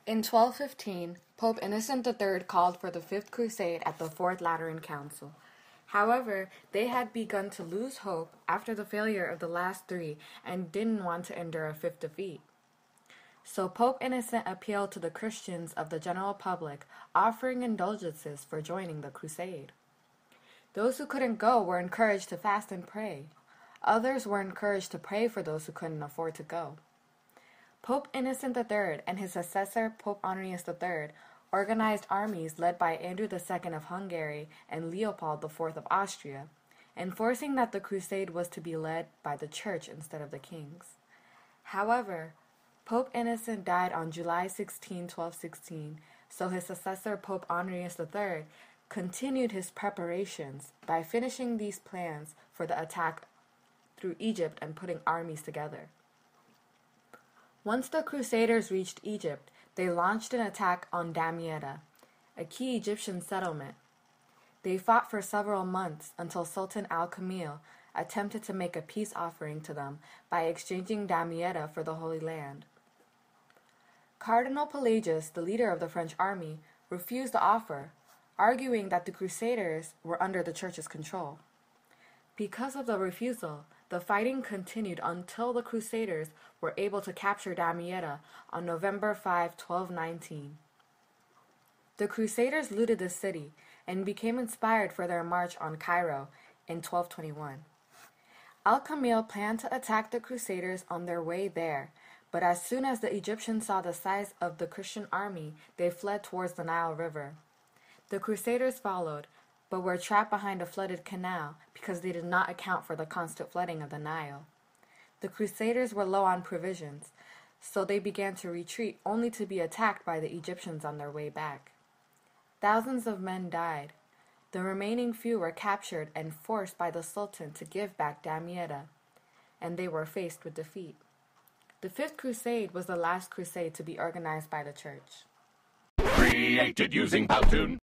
In 1215, Pope Innocent III called for the Fifth Crusade at the Fourth Lateran Council. However, they had begun to lose hope after the failure of the last three and didn't want to endure a fifth defeat. So Pope Innocent appealed to the Christians of the general public, offering indulgences for joining the crusade. Those who couldn't go were encouraged to fast and pray. Others were encouraged to pray for those who couldn't afford to go. Pope Innocent III and his successor Pope Honorius III organized armies led by Andrew II of Hungary and Leopold IV of Austria, enforcing that the crusade was to be led by the Church instead of the kings. However, Pope Innocent died on July 16, 1216, so his successor Pope Honorius III continued his preparations by finishing these plans for the attack through Egypt and putting armies together. Once the Crusaders reached Egypt, they launched an attack on Damietta, a key Egyptian settlement. They fought for several months until Sultan al-Kamil attempted to make a peace offering to them by exchanging Damietta for the Holy Land. Cardinal Pelagius, the leader of the French army, refused the offer, arguing that the Crusaders were under the Church's control. Because of the refusal, the fighting continued until the Crusaders were able to capture Damietta on November 5, 1219. The Crusaders looted the city and became inspired for their march on Cairo in 1221. Al-Kamil planned to attack the Crusaders on their way there, but as soon as the Egyptians saw the size of the Christian army, they fled towards the Nile River. The Crusaders followed, but were trapped behind a flooded canal because they did not account for the constant flooding of the Nile. The Crusaders were low on provisions, so they began to retreat only to be attacked by the Egyptians on their way back. Thousands of men died. The remaining few were captured and forced by the Sultan to give back Damietta, and they were faced with defeat. The Fifth Crusade was the last crusade to be organized by the Church. Created using Powtoon.